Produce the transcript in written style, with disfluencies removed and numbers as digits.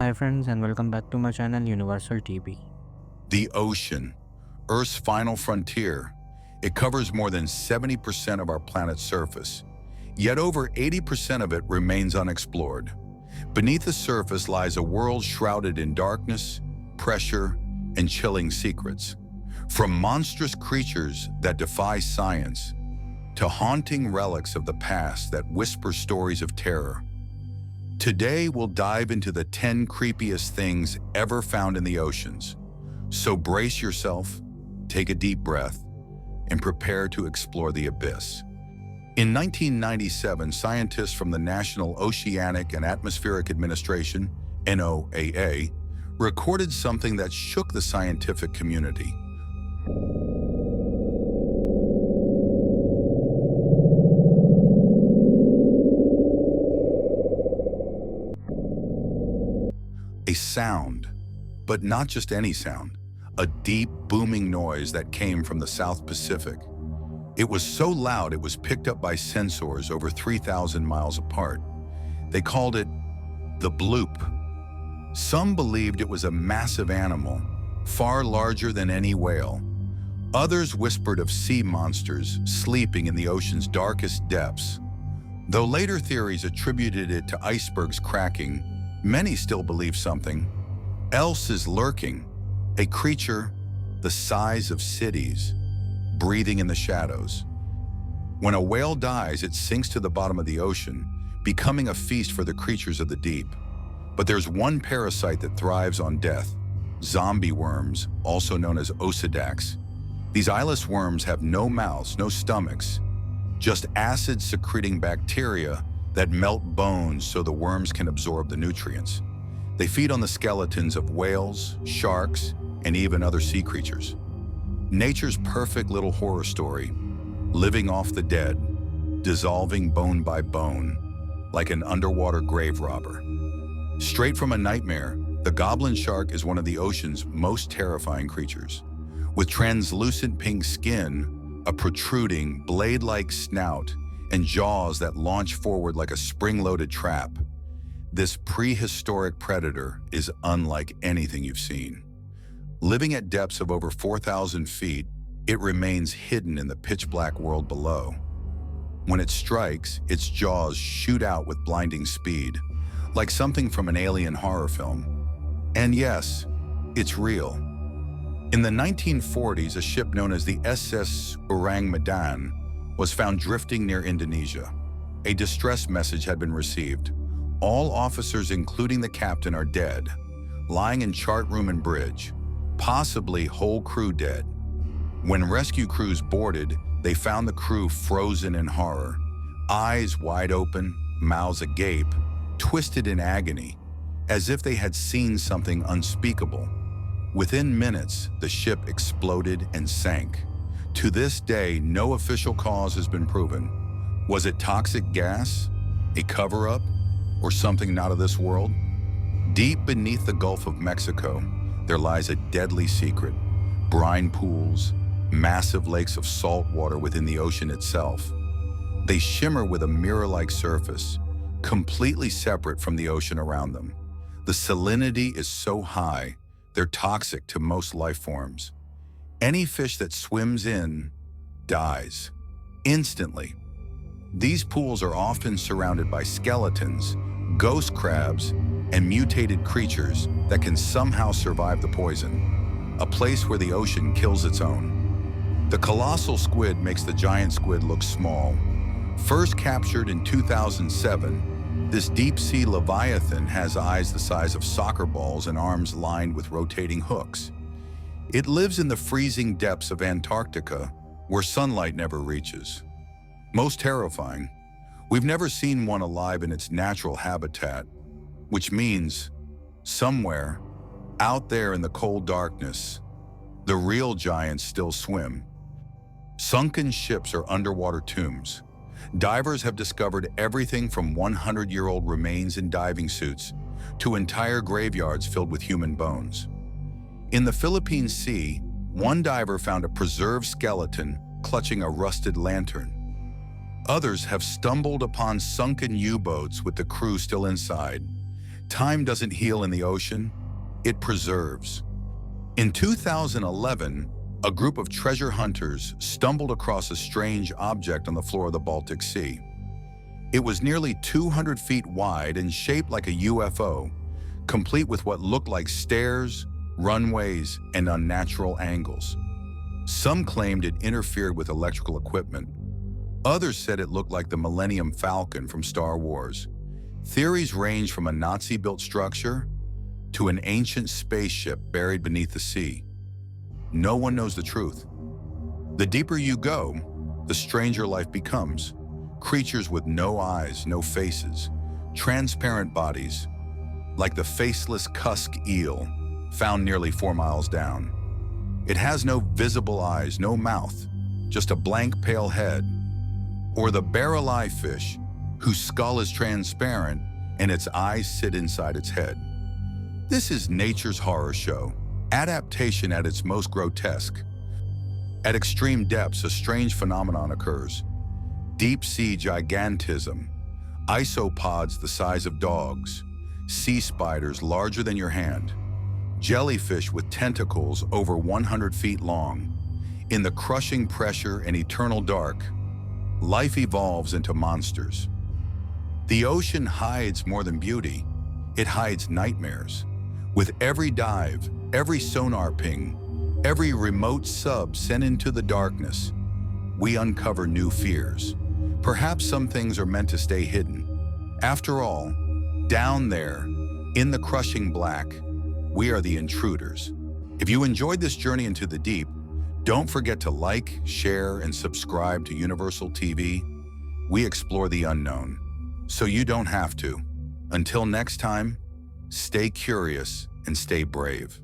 Hi friends and welcome back to my channel Universal TV. The ocean, Earth's final frontier. It covers more than 70% of our planet's surface, yet over 80% of it remains unexplored. Beneath the surface lies a world shrouded in darkness, pressure, and chilling secrets. From monstrous creatures that defy science, to haunting relics of the past that whisper stories of terror. Today we'll dive into the 10 creepiest things ever found in the oceans. So brace yourself, take a deep breath, and prepare to explore the abyss. In 1997, scientists from the National Oceanic and Atmospheric Administration, NOAA, recorded something that shook the scientific community. A sound, but not just any sound, a deep, booming noise that came from the South Pacific. It was so loud it was picked up by sensors over 3,000 miles apart. They called it the Bloop. Some believed it was a massive animal, far larger than any whale. Others whispered of sea monsters sleeping in the ocean's darkest depths. Though later theories attributed it to icebergs cracking, many still believe something else is lurking, a creature the size of cities, breathing in the shadows. When a whale dies, it sinks to the bottom of the ocean, becoming a feast for the creatures of the deep. But there's one parasite that thrives on death, zombie worms, also known as osedacs. These eyeless worms have no mouths, no stomachs, just acid-secreting bacteria that melt bones so the worms can absorb the nutrients. They feed on the skeletons of whales, sharks, and even other sea creatures. Nature's perfect little horror story, living off the dead, dissolving bone by bone, like an underwater grave robber. Straight from a nightmare, the goblin shark is one of the ocean's most terrifying creatures. With translucent pink skin, a protruding, blade-like snout, and jaws that launch forward like a spring-loaded trap, this prehistoric predator is unlike anything you've seen. Living at depths of over 4,000 feet, it remains hidden in the pitch-black world below. When it strikes, its jaws shoot out with blinding speed, like something from an alien horror film. And yes, it's real. In the 1940s, a ship known as the SS Orang Medan was found drifting near Indonesia. A distress message had been received. All officers, including the captain, are dead, lying in chart room and bridge, possibly whole crew dead. When rescue crews boarded, they found the crew frozen in horror, eyes wide open, mouths agape, twisted in agony, as if they had seen something unspeakable. Within minutes, the ship exploded and sank. To this day, no official cause has been proven. Was it toxic gas, a cover-up, or something not of this world? Deep beneath the Gulf of Mexico, there lies a deadly secret: brine pools, massive lakes of salt water within the ocean itself. They shimmer with a mirror-like surface, completely separate from the ocean around them. The salinity is so high, they're toxic to most life forms. Any fish that swims in dies instantly. These pools are often surrounded by skeletons, ghost crabs, and mutated creatures that can somehow survive the poison, a place where the ocean kills its own. The colossal squid makes the giant squid look small. First captured in 2007, this deep-sea leviathan has eyes the size of soccer balls and arms lined with rotating hooks. It lives in the freezing depths of Antarctica, where sunlight never reaches. Most terrifying, we've never seen one alive in its natural habitat, which means somewhere, out there in the cold darkness, the real giants still swim. Sunken ships are underwater tombs. Divers have discovered everything from 100-year-old remains in diving suits to entire graveyards filled with human bones. In the Philippine Sea, one diver found a preserved skeleton clutching a rusted lantern. Others have stumbled upon sunken U-boats with the crew still inside, Time doesn't heal in the ocean, it preserves. In 2011, a group of treasure hunters stumbled across a strange object on the floor of the Baltic Sea. It was nearly 200 feet wide and shaped like a UFO, complete with what looked like stairs, runways, and unnatural angles. Some claimed it interfered with electrical equipment. Others said it looked like the Millennium Falcon from Star Wars. Theories range from a Nazi-built structure to an ancient spaceship buried beneath the sea. No one knows the truth. The deeper you go, the stranger life becomes. Creatures with no eyes, no faces, transparent bodies, like the faceless cusk eel found nearly 4 miles down. It has no visible eyes, no mouth, just a blank pale head. Or the barrel eye fish, whose skull is transparent and its eyes sit inside its head. This is nature's horror show, adaptation at its most grotesque. At extreme depths, a strange phenomenon occurs. Deep-sea gigantism, isopods the size of dogs, sea spiders larger than your hand, jellyfish with tentacles over 100 feet long. In the crushing pressure and eternal dark, life evolves into monsters. The ocean hides more than beauty. It hides nightmares. With every dive, every sonar ping, every remote sub sent into the darkness, we uncover new fears. Perhaps some things are meant to stay hidden. After all, down there, in the crushing black, we are the intruders. If you enjoyed this journey into the deep, don't forget to like, share, and subscribe to Universal TV. We explore the unknown, so you don't have to. Until next time, stay curious and stay brave.